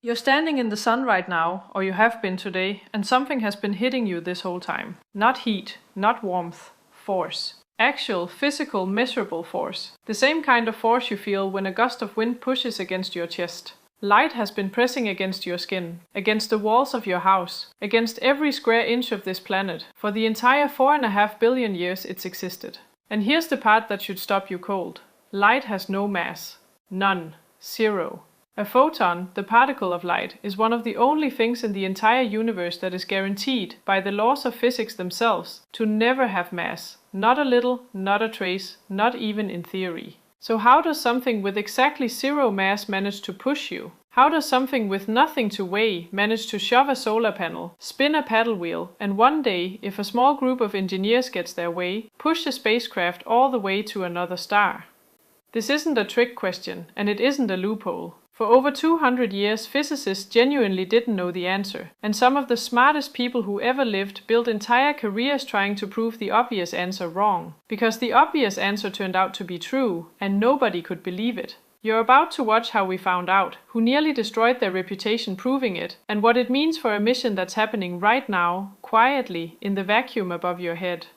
You're standing in the sun right now, or you have been today, and something has been hitting you this whole time. Not heat, not warmth, force. Actual, physical, measurable force. The same kind of force you feel when a gust of wind pushes against your chest. Light has been pressing against your skin, against the walls of your house, against every square inch of this planet, for the entire 4.5 billion years it's existed. And here's the part that should stop you cold. Light has no mass. None. Zero. A photon, the particle of light, is one of the only things in the entire universe that is guaranteed, by the laws of physics themselves, to never have mass. Not a little, not a trace, not even in theory. So how does something with exactly zero mass manage to push you? How does something with nothing to weigh manage to shove a solar panel, spin a paddle wheel, and one day, if a small group of engineers gets their way, push a spacecraft all the way to another star? This isn't a trick question, and it isn't a loophole. For over 200 years, physicists genuinely didn't know the answer, and some of the smartest people who ever lived built entire careers trying to prove the obvious answer wrong, because the obvious answer turned out to be true, and nobody could believe it. You're about to watch how we found out, who nearly destroyed their reputation proving it, and what it means for a mission that's happening right now, quietly, in the vacuum above your head.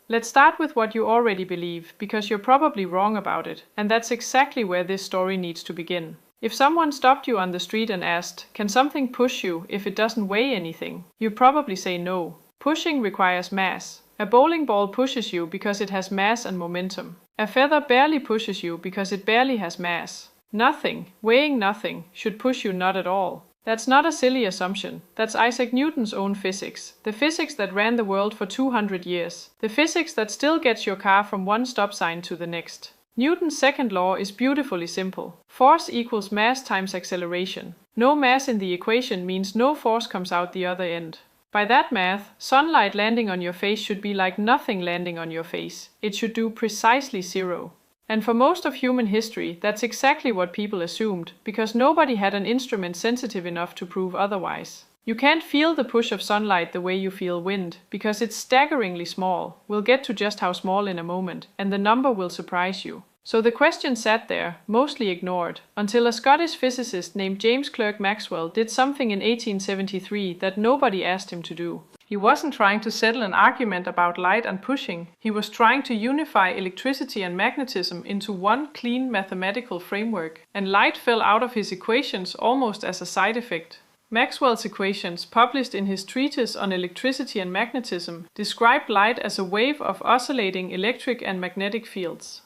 Let's start with what you already believe, because you're probably wrong about it, and that's exactly where this story needs to begin. If someone stopped you on the street and asked, "Can something push you if it doesn't weigh anything?" you'd probably say no. Pushing requires mass. A bowling ball pushes you because it has mass and momentum. A feather barely pushes you because it barely has mass. Nothing, weighing nothing, should push you not at all. That's not a silly assumption. That's Isaac Newton's own physics. The physics that ran the world for 200 years. The physics that still gets your car from one stop sign to the next. Newton's second law is beautifully simple. Force equals mass times acceleration. No mass in the equation means no force comes out the other end. By that math, sunlight landing on your face should be like nothing landing on your face. It should do precisely zero. And for most of human history, that's exactly what people assumed, because nobody had an instrument sensitive enough to prove otherwise. You can't feel the push of sunlight the way you feel wind, because it's staggeringly small. We'll get to just how small in a moment, and the number will surprise you. So the question sat there, mostly ignored, until a Scottish physicist named James Clerk Maxwell did something in 1873 that nobody asked him to do. He wasn't trying to settle an argument about light and pushing. He was trying to unify electricity and magnetism into one clean mathematical framework, and light fell out of his equations almost as a side effect. Maxwell's equations, published in his treatise on electricity and magnetism, described light as a wave of oscillating electric and magnetic fields.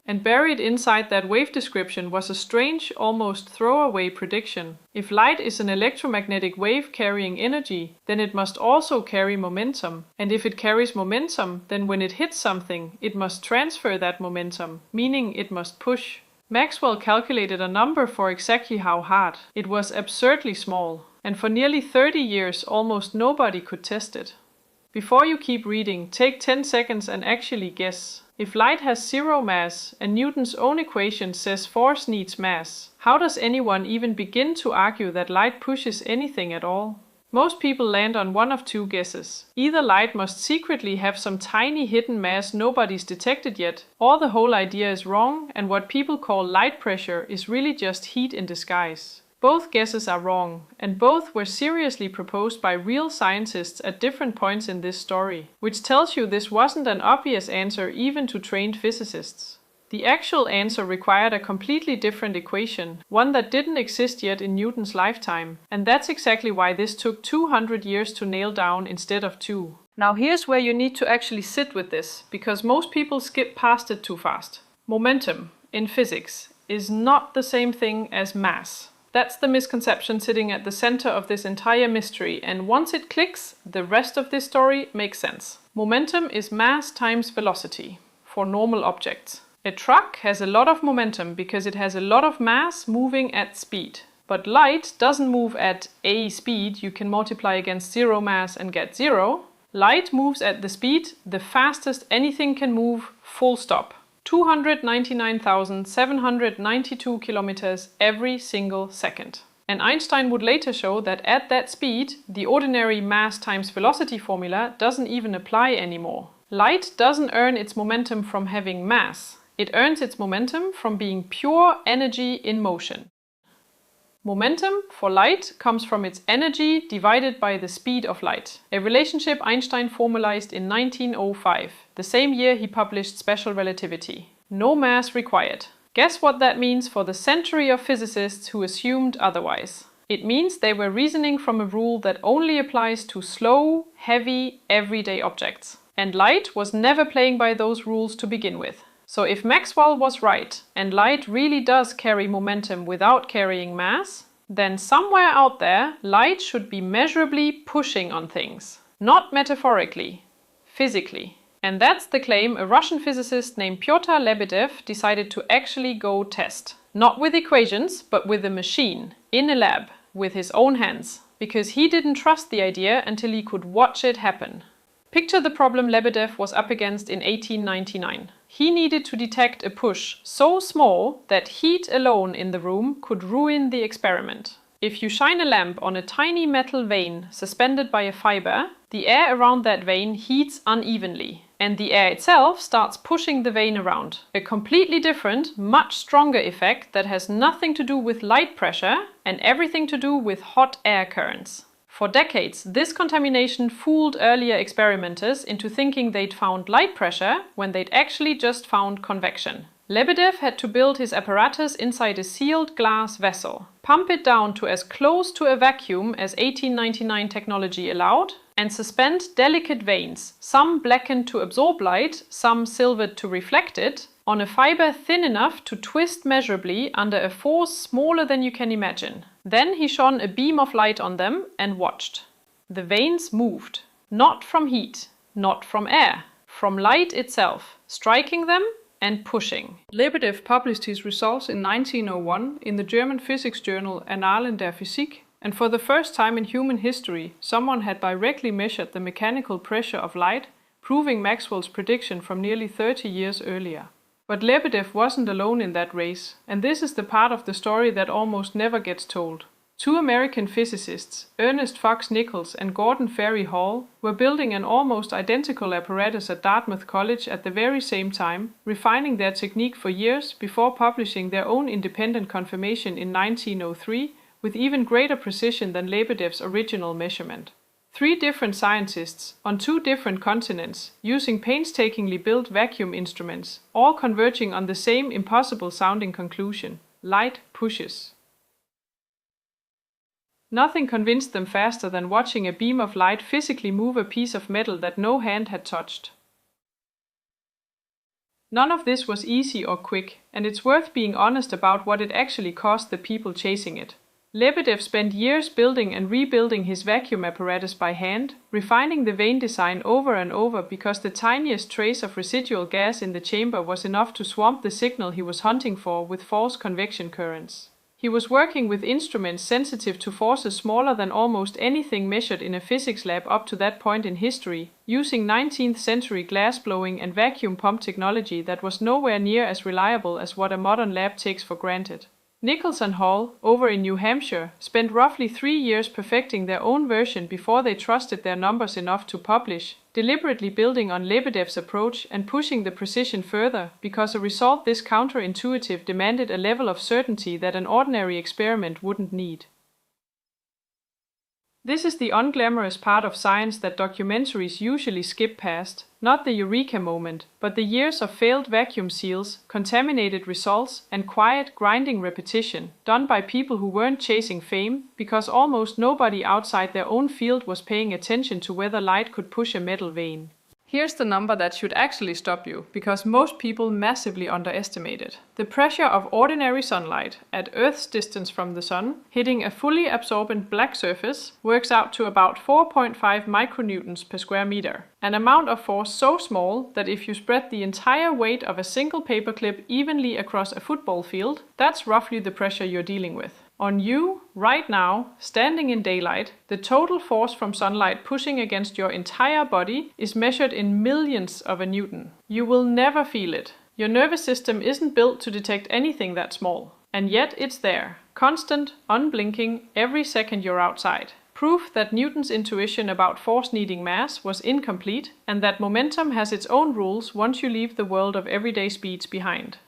And buried inside that wave description was a strange, almost throwaway prediction. If light is an electromagnetic wave carrying energy, then it must also carry momentum. And if it carries momentum, then when it hits something, it must transfer that momentum, meaning it must push. Maxwell calculated a number for exactly how hard. It was absurdly small, and for nearly 30 years almost nobody could test it. Before you keep reading, take 10 seconds and actually guess. If light has zero mass, and Newton's own equation says force needs mass, how does anyone even begin to argue that light pushes anything at all? Most people land on one of two guesses. Either light must secretly have some tiny hidden mass nobody's detected yet, or the whole idea is wrong and what people call light pressure is really just heat in disguise. Both guesses are wrong, and both were seriously proposed by real scientists at different points in this story, which tells you this wasn't an obvious answer even to trained physicists. The actual answer required a completely different equation, one that didn't exist yet in Newton's lifetime, and that's exactly why this took 200 years to nail down instead of 2. Now here's where you need to actually sit with this, because most people skip past it too fast. Momentum, in physics, is not the same thing as mass. That's the misconception sitting at the center of this entire mystery, and once it clicks, the rest of this story makes sense. Momentum is mass times velocity, for normal objects. A truck has a lot of momentum because it has a lot of mass moving at speed. But light doesn't move at a speed you can multiply against zero mass and get zero. Light moves at the speed the fastest anything can move, full stop. 299,792 kilometers every single second. And Einstein would later show that at that speed, the ordinary mass times velocity formula doesn't even apply anymore. Light doesn't earn its momentum from having mass. It earns its momentum from being pure energy in motion. Momentum for light comes from its energy divided by the speed of light, a relationship Einstein formalized in 1905, the same year he published special relativity. No mass required. Guess what that means for the century of physicists who assumed otherwise? It means they were reasoning from a rule that only applies to slow, heavy, everyday objects. And light was never playing by those rules to begin with. So if Maxwell was right, and light really does carry momentum without carrying mass, then somewhere out there, light should be measurably pushing on things. Not metaphorically, physically. And that's the claim a Russian physicist named Pyotr Lebedev decided to actually go test. Not with equations, but with a machine, in a lab, with his own hands. Because he didn't trust the idea until he could watch it happen. Picture the problem Lebedev was up against in 1899. He needed to detect a push so small that heat alone in the room could ruin the experiment. If you shine a lamp on a tiny metal vane suspended by a fiber, the air around that vane heats unevenly, and the air itself starts pushing the vane around. A completely different, much stronger effect that has nothing to do with light pressure and everything to do with hot air currents. For decades, this contamination fooled earlier experimenters into thinking they'd found light pressure when they'd actually just found convection. Lebedev had to build his apparatus inside a sealed glass vessel, pump it down to as close to a vacuum as 1899 technology allowed, and suspend delicate vanes, some blackened to absorb light, some silvered to reflect it, on a fiber thin enough to twist measurably under a force smaller than you can imagine. Then he shone a beam of light on them and watched. The vanes moved, not from heat, not from air, from light itself, striking them and pushing. Lebedev published his results in 1901 in the German physics journal Annalen der Physik, and for the first time in human history, someone had directly measured the mechanical pressure of light, proving Maxwell's prediction from nearly 30 years earlier. But Lebedev wasn't alone in that race, and this is the part of the story that almost never gets told. Two American physicists, Ernest Fox Nichols and Gordon Ferry Hall, were building an almost identical apparatus at Dartmouth College at the very same time, refining their technique for years before publishing their own independent confirmation in 1903 with even greater precision than Lebedev's original measurement. Three different scientists on two different continents, using painstakingly built vacuum instruments, all converging on the same impossible-sounding conclusion: light pushes. Nothing convinced them faster than watching a beam of light physically move a piece of metal that no hand had touched. None of this was easy or quick, and it's worth being honest about what it actually cost the people chasing it. Lebedev spent years building and rebuilding his vacuum apparatus by hand, refining the vane design over and over because the tiniest trace of residual gas in the chamber was enough to swamp the signal he was hunting for with false convection currents. He was working with instruments sensitive to forces smaller than almost anything measured in a physics lab up to that point in history, using 19th century glassblowing and vacuum pump technology that was nowhere near as reliable as what a modern lab takes for granted. Nichols and Hall, over in New Hampshire, spent roughly 3 years perfecting their own version before they trusted their numbers enough to publish, deliberately building on Lebedev's approach and pushing the precision further, because a result this counterintuitive demanded a level of certainty that an ordinary experiment wouldn't need. This is the unglamorous part of science that documentaries usually skip past, not the eureka moment, but the years of failed vacuum seals, contaminated results, and quiet, grinding repetition, done by people who weren't chasing fame, because almost nobody outside their own field was paying attention to whether light could push a metal vane. Here's the number that should actually stop you, because most people massively underestimate it. The pressure of ordinary sunlight, at Earth's distance from the sun, hitting a fully absorbent black surface, works out to about 4.5 micronewtons per square meter. An amount of force so small that if you spread the entire weight of a single paperclip evenly across a football field, that's roughly the pressure you're dealing with. On you, right now, standing in daylight, the total force from sunlight pushing against your entire body is measured in millions of a newton. You will never feel it. Your nervous system isn't built to detect anything that small. And yet it's there, constant, unblinking, every second you're outside. Proof that Newton's intuition about force needing mass was incomplete, and that momentum has its own rules once you leave the world of everyday speeds behind.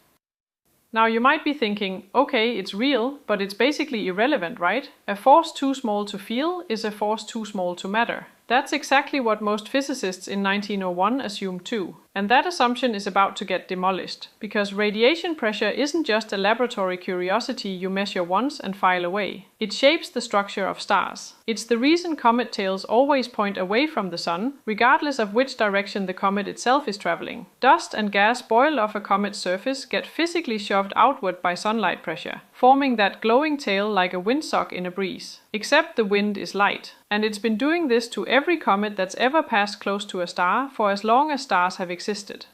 Now you might be thinking, okay, it's real, but it's basically irrelevant, right? A force too small to feel is a force too small to matter. That's exactly what most physicists in 1901 assumed too. And that assumption is about to get demolished, because radiation pressure isn't just a laboratory curiosity you measure once and file away. It shapes the structure of stars. It's the reason comet tails always point away from the sun, regardless of which direction the comet itself is traveling. Dust and gas boiled off a comet's surface get physically shoved outward by sunlight pressure, forming that glowing tail like a windsock in a breeze. Except the wind is light. And it's been doing this to every comet that's ever passed close to a star for as long as stars have existed.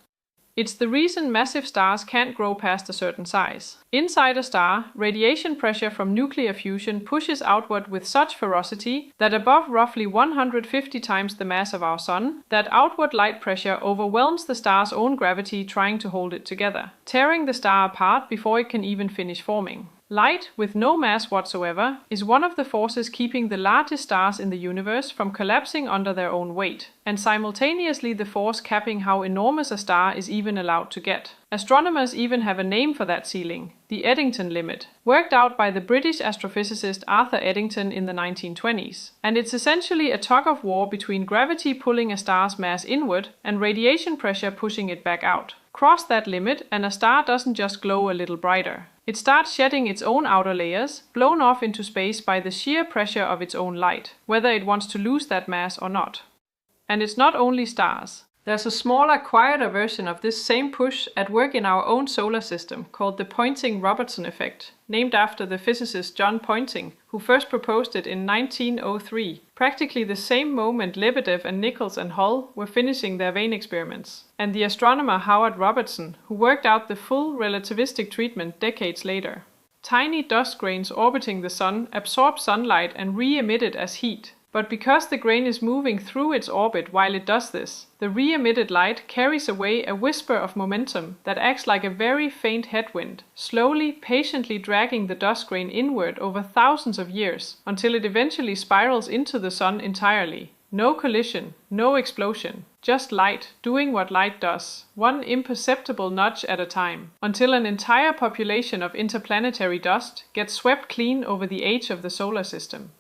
It's the reason massive stars can't grow past a certain size. Inside a star, radiation pressure from nuclear fusion pushes outward with such ferocity that above roughly 150 times the mass of our Sun, that outward light pressure overwhelms the star's own gravity trying to hold it together, tearing the star apart before it can even finish forming. Light, with no mass whatsoever, is one of the forces keeping the largest stars in the universe from collapsing under their own weight, and simultaneously the force capping how enormous a star is even allowed to get. Astronomers even have a name for that ceiling, the Eddington limit, worked out by the British astrophysicist Arthur Eddington in the 1920s. And it's essentially a tug-of-war between gravity pulling a star's mass inward and radiation pressure pushing it back out. Cross that limit and a star doesn't just glow a little brighter. It starts shedding its own outer layers, blown off into space by the sheer pressure of its own light, whether it wants to lose that mass or not. And it's not only stars. There's a smaller, quieter version of this same push at work in our own solar system called the Poynting-Robertson effect, named after the physicist John Poynting, who first proposed it in 1903, practically the same moment Lebedev and Nichols and Hull were finishing their vane experiments, and the astronomer Howard Robertson, who worked out the full relativistic treatment decades later. Tiny dust grains orbiting the Sun absorb sunlight and re-emit it as heat. But because the grain is moving through its orbit while it does this, the re-emitted light carries away a whisper of momentum that acts like a very faint headwind, slowly, patiently dragging the dust grain inward over thousands of years, until it eventually spirals into the Sun entirely. No collision, no explosion, just light doing what light does, one imperceptible nudge at a time, until an entire population of interplanetary dust gets swept clean over the age of the solar system.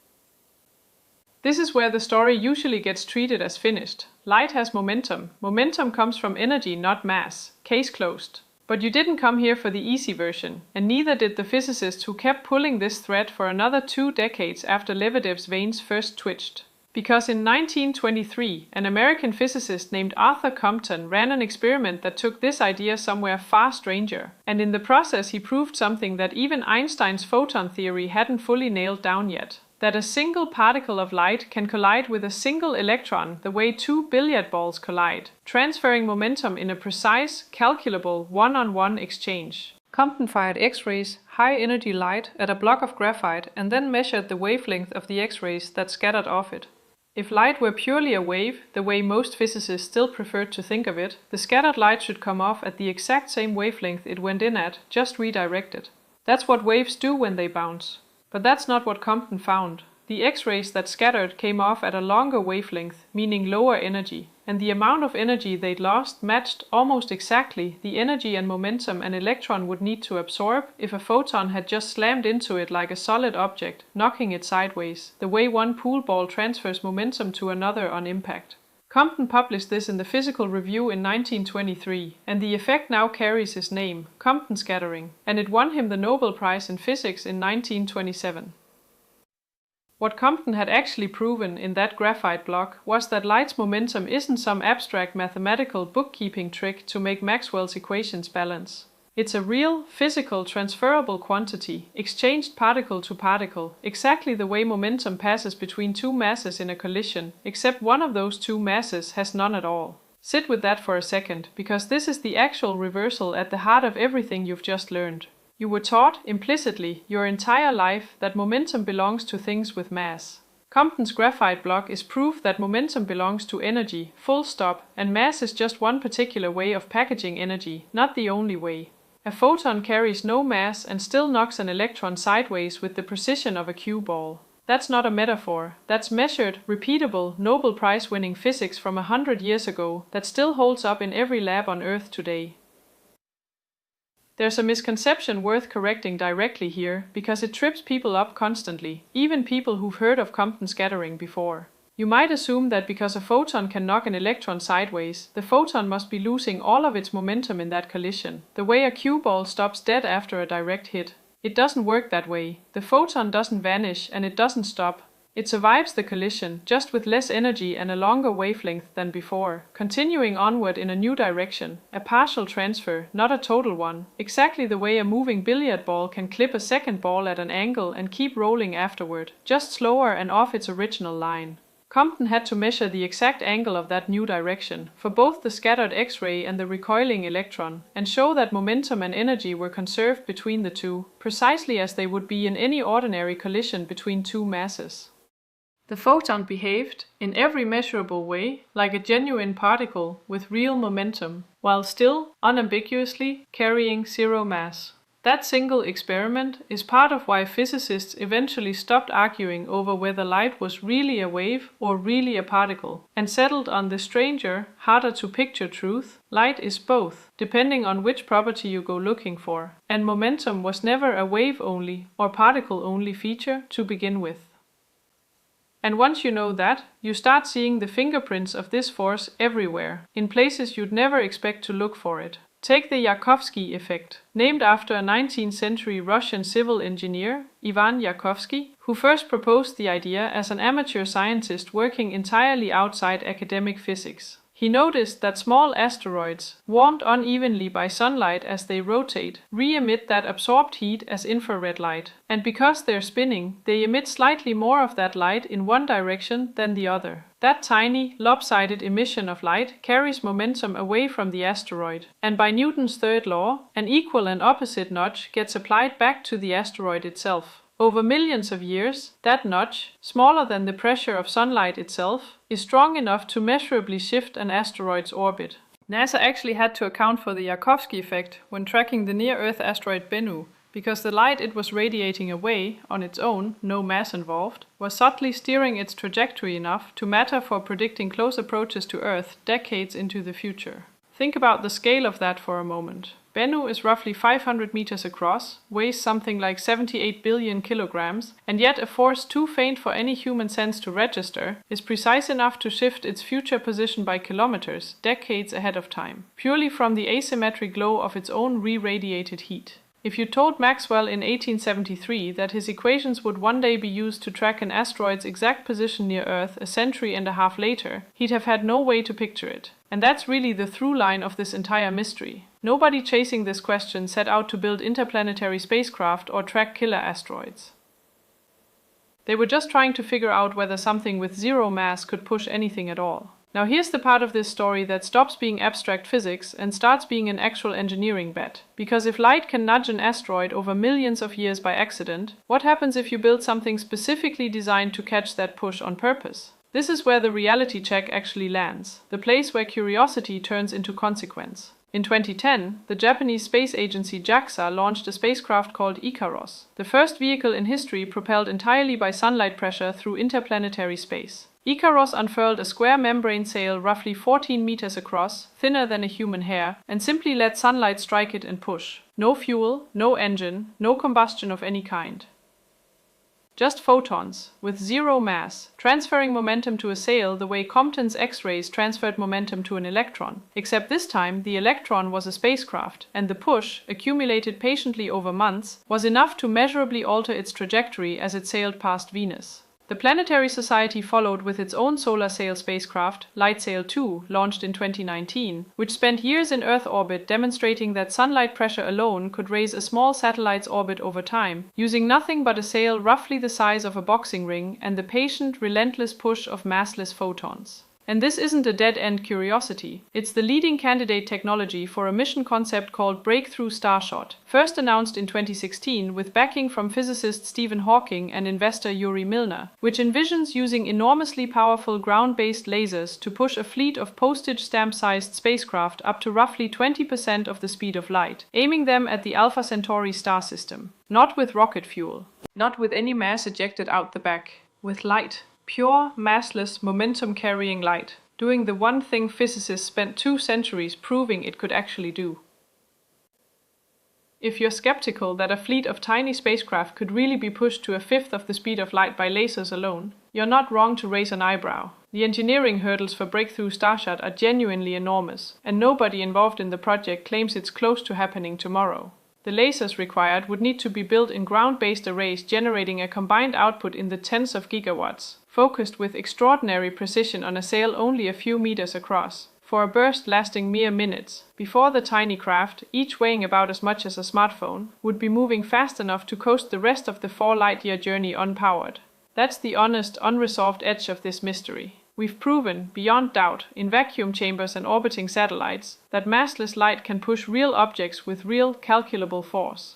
This is where the story usually gets treated as finished. Light has momentum. Momentum comes from energy, not mass. Case closed. But you didn't come here for the easy version, and neither did the physicists who kept pulling this thread for another 2 decades after Lebedev's vanes first twitched. Because in 1923, an American physicist named Arthur Compton ran an experiment that took this idea somewhere far stranger, and in the process he proved something that even Einstein's photon theory hadn't fully nailed down yet. That a single particle of light can collide with a single electron the way 2 billiard balls collide, transferring momentum in a precise, calculable, one-on-one exchange. Compton fired X-rays, high-energy light, at a block of graphite and then measured the wavelength of the X-rays that scattered off it. If light were purely a wave, the way most physicists still preferred to think of it, the scattered light should come off at the exact same wavelength it went in at, just redirected. That's what waves do when they bounce. But that's not what Compton found. The X-rays that scattered came off at a longer wavelength, meaning lower energy, and the amount of energy they'd lost matched almost exactly the energy and momentum an electron would need to absorb if a photon had just slammed into it like a solid object, knocking it sideways, the way one pool ball transfers momentum to another on impact. Compton published this in the Physical Review in 1923, and the effect now carries his name, Compton scattering, and it won him the Nobel Prize in Physics in 1927. What Compton had actually proven in that graphite block was that light's momentum isn't some abstract mathematical bookkeeping trick to make Maxwell's equations balance. It's a real, physical, transferable quantity, exchanged particle to particle, exactly the way momentum passes between 2 masses in a collision, except one of those 2 masses has none at all. Sit with that for a second, because this is the actual reversal at the heart of everything you've just learned. You were taught, implicitly, your entire life, that momentum belongs to things with mass. Compton's graphite block is proof that momentum belongs to energy, full stop, and mass is just one particular way of packaging energy, not the only way. A photon carries no mass and still knocks an electron sideways with the precision of a cue ball. That's not a metaphor. That's measured, repeatable, Nobel Prize-winning physics from 100 years ago that still holds up in every lab on Earth today. There's a misconception worth correcting directly here, because it trips people up constantly, even people who've heard of Compton scattering before. You might assume that because a photon can knock an electron sideways, the photon must be losing all of its momentum in that collision, the way a cue ball stops dead after a direct hit. It doesn't work that way. The photon doesn't vanish and it doesn't stop. It survives the collision, just with less energy and a longer wavelength than before, continuing onward in a new direction, a partial transfer, not a total one, exactly the way a moving billiard ball can clip a second ball at an angle and keep rolling afterward, just slower and off its original line. Compton had to measure the exact angle of that new direction, for both the scattered X-ray and the recoiling electron, and show that momentum and energy were conserved between the two, precisely as they would be in any ordinary collision between two masses. The photon behaved, in every measurable way, like a genuine particle with real momentum, while still, unambiguously, carrying zero mass. That single experiment is part of why physicists eventually stopped arguing over whether light was really a wave or really a particle, and settled on the stranger, harder to picture truth: light is both, depending on which property you go looking for, and momentum was never a wave-only or particle-only feature to begin with. And once you know that, you start seeing the fingerprints of this force everywhere, in places you'd never expect to look for it. Take the Yarkovsky effect, named after a 19th century Russian civil engineer, Ivan Yarkovsky, who first proposed the idea as an amateur scientist working entirely outside academic physics. He noticed that small asteroids, warmed unevenly by sunlight as they rotate, re-emit that absorbed heat as infrared light, and because they're spinning, they emit slightly more of that light in one direction than the other. That tiny, lopsided emission of light carries momentum away from the asteroid, and by Newton's third law, an equal and opposite nudge gets applied back to the asteroid itself. Over millions of years, that nudge, smaller than the pressure of sunlight itself, is strong enough to measurably shift an asteroid's orbit. NASA actually had to account for the Yarkovsky effect when tracking the near-Earth asteroid Bennu, because the light it was radiating away, on its own, no mass involved, was subtly steering its trajectory enough to matter for predicting close approaches to Earth decades into the future. Think about the scale of that for a moment. Bennu is roughly 500 meters across, weighs something like 78 billion kilograms, and yet a force too faint for any human sense to register is precise enough to shift its future position by kilometers, decades ahead of time, purely from the asymmetric glow of its own re-radiated heat. If you told Maxwell in 1873 that his equations would one day be used to track an asteroid's exact position near Earth a century and a half later, he'd have had no way to picture it. And that's really the through line of this entire mystery. Nobody chasing this question set out to build interplanetary spacecraft or track killer asteroids. They were just trying to figure out whether something with zero mass could push anything at all. Now here's the part of this story that stops being abstract physics and starts being an actual engineering bet. Because if light can nudge an asteroid over millions of years by accident, what happens if you build something specifically designed to catch that push on purpose? This is where the reality check actually lands, the place where curiosity turns into consequence. In 2010, the Japanese space agency JAXA launched a spacecraft called IKAROS, the first vehicle in history propelled entirely by sunlight pressure through interplanetary space. IKAROS unfurled a square membrane sail roughly 14 meters across, thinner than a human hair, and simply let sunlight strike it and push. No fuel, no engine, no combustion of any kind. Just photons, with zero mass, transferring momentum to a sail the way Compton's X-rays transferred momentum to an electron. Except this time, the electron was a spacecraft, and the push, accumulated patiently over months, was enough to measurably alter its trajectory as it sailed past Venus. The Planetary Society followed with its own solar sail spacecraft, LightSail 2, launched in 2019, which spent years in Earth orbit demonstrating that sunlight pressure alone could raise a small satellite's orbit over time, using nothing but a sail roughly the size of a boxing ring and the patient, relentless push of massless photons. And this isn't a dead-end curiosity. It's the leading candidate technology for a mission concept called Breakthrough Starshot, first announced in 2016 with backing from physicist Stephen Hawking and investor Yuri Milner, which envisions using enormously powerful ground-based lasers to push a fleet of postage stamp-sized spacecraft up to roughly 20% of the speed of light, aiming them at the Alpha Centauri star system. Not with rocket fuel. Not with any mass ejected out the back. With light. Pure, massless, momentum-carrying light, doing the one thing physicists spent 2 centuries proving it could actually do. If you're skeptical that a fleet of tiny spacecraft could really be pushed to a fifth of the speed of light by lasers alone, you're not wrong to raise an eyebrow. The engineering hurdles for breakthrough Starshot are genuinely enormous, and nobody involved in the project claims it's close to happening tomorrow. The lasers required would need to be built in ground-based arrays generating a combined output in the tens of gigawatts, focused with extraordinary precision on a sail only a few meters across, for a burst lasting mere minutes, before the tiny craft, each weighing about as much as a smartphone, would be moving fast enough to coast the rest of the 4-light-year journey unpowered. That's the honest, unresolved edge of this mystery. We've proven, beyond doubt, in vacuum chambers and orbiting satellites, that massless light can push real objects with real, calculable force.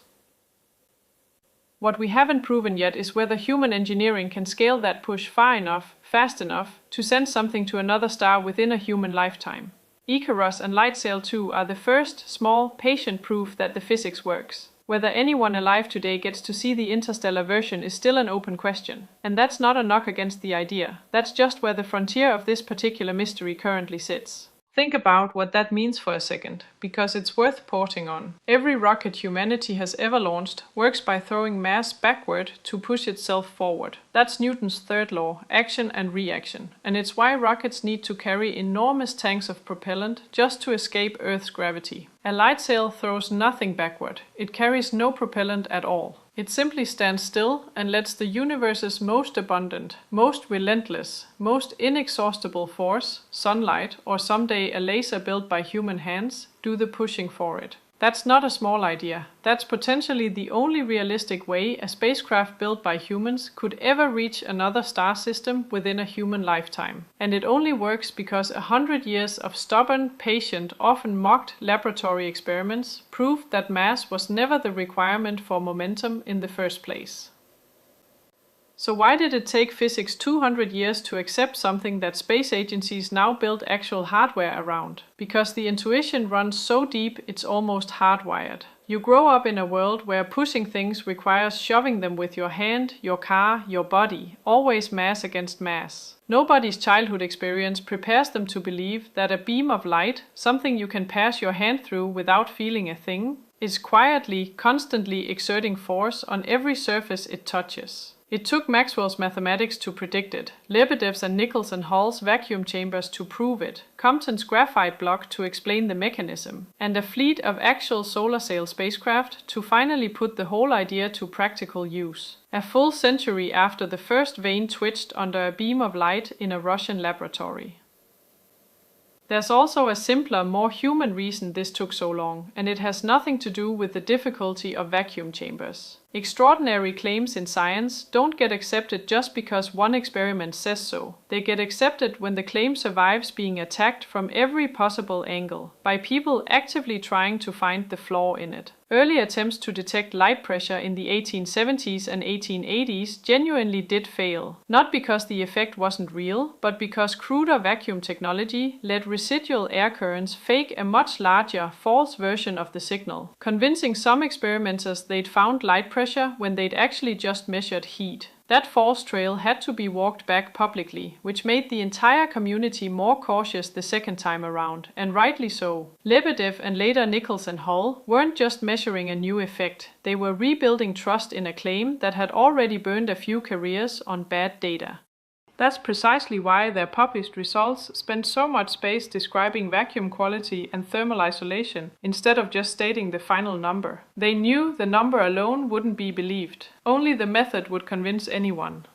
What we haven't proven yet is whether human engineering can scale that push far enough, fast enough, to send something to another star within a human lifetime. IKAROS and LightSail 2 are the first, small, patient proof that the physics works. Whether anyone alive today gets to see the interstellar version is still an open question. And that's not a knock against the idea. That's just where the frontier of this particular mystery currently sits. Think about what that means for a second, because it's worth porting on. Every rocket humanity has ever launched works by throwing mass backward to push itself forward. That's Newton's third law, action and reaction. And it's why rockets need to carry enormous tanks of propellant just to escape Earth's gravity. A light sail throws nothing backward. It carries no propellant at all. It simply stands still and lets the universe's most abundant, most relentless, most inexhaustible force, sunlight, or someday a laser built by human hands, do the pushing for it. That's not a small idea. That's potentially the only realistic way a spacecraft built by humans could ever reach another star system within a human lifetime. And it only works because 100 years of stubborn, patient, often mocked laboratory experiments proved that mass was never the requirement for momentum in the first place. So why did it take physics 200 years to accept something that space agencies now build actual hardware around? Because the intuition runs so deep it's almost hardwired. You grow up in a world where pushing things requires shoving them with your hand, your car, your body, always mass against mass. Nobody's childhood experience prepares them to believe that a beam of light, something you can pass your hand through without feeling a thing, is quietly, constantly exerting force on every surface it touches. It took Maxwell's mathematics to predict it, Lebedev's and Nichols and Hall's vacuum chambers to prove it, Compton's graphite block to explain the mechanism, and a fleet of actual solar sail spacecraft to finally put the whole idea to practical use. A full century after the first vein twitched under a beam of light in a Russian laboratory. There's also a simpler, more human reason this took so long, and it has nothing to do with the difficulty of vacuum chambers. Extraordinary claims in science don't get accepted just because one experiment says so. They get accepted when the claim survives being attacked from every possible angle, by people actively trying to find the flaw in it. Early attempts to detect light pressure in the 1870s and 1880s genuinely did fail, not because the effect wasn't real, but because cruder vacuum technology let residual air currents fake a much larger, false version of the signal, convincing some experimenters they'd found light pressure when they'd actually just measured heat. That false trail had to be walked back publicly, which made the entire community more cautious the second time around, and rightly so. Lebedev and later Nichols and Hall weren't just measuring a new effect, they were rebuilding trust in a claim that had already burned a few careers on bad data. That's precisely why their published results spend so much space describing vacuum quality and thermal isolation instead of just stating the final number. They knew the number alone wouldn't be believed. Only the method would convince anyone.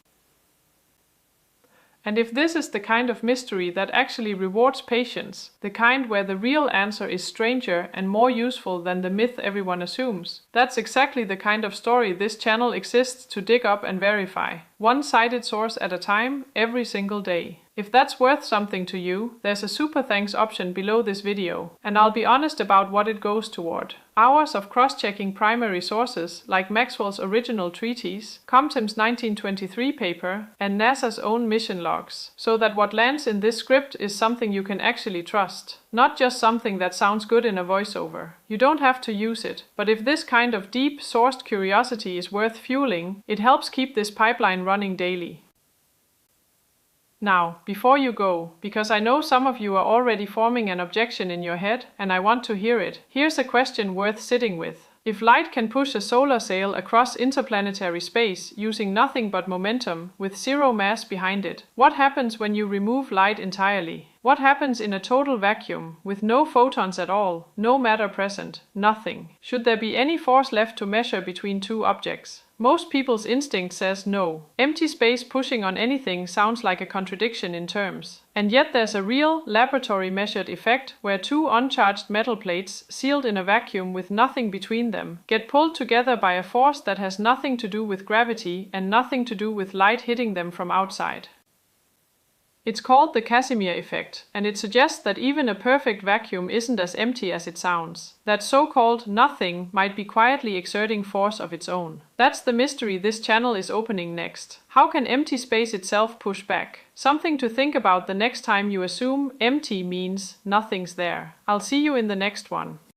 And if this is the kind of mystery that actually rewards patience, the kind where the real answer is stranger and more useful than the myth everyone assumes, that's exactly the kind of story this channel exists to dig up and verify. One-sided source at a time, every single day. If that's worth something to you, there's a super thanks option below this video, and I'll be honest about what it goes toward. Hours of cross-checking primary sources like Maxwell's original treatise, Compton's 1923 paper, and NASA's own mission logs, so that what lands in this script is something you can actually trust. Not just something that sounds good in a voiceover. You don't have to use it, but if this kind of deep, sourced curiosity is worth fueling, it helps keep this pipeline running daily. Now, before you go, because I know some of you are already forming an objection in your head, and I want to hear it, here's a question worth sitting with. If light can push a solar sail across interplanetary space using nothing but momentum, with zero mass behind it, what happens when you remove light entirely? What happens in a total vacuum, with no photons at all, no matter present, nothing? Should there be any force left to measure between two objects? Most people's instinct says no. Empty space pushing on anything sounds like a contradiction in terms. And yet there's a real, laboratory-measured effect where two uncharged metal plates, sealed in a vacuum with nothing between them, get pulled together by a force that has nothing to do with gravity and nothing to do with light hitting them from outside. It's called the Casimir effect, and it suggests that even a perfect vacuum isn't as empty as it sounds. That so-called nothing might be quietly exerting force of its own. That's the mystery this channel is opening next. How can empty space itself push back? Something to think about the next time you assume empty means nothing's there. I'll see you in the next one.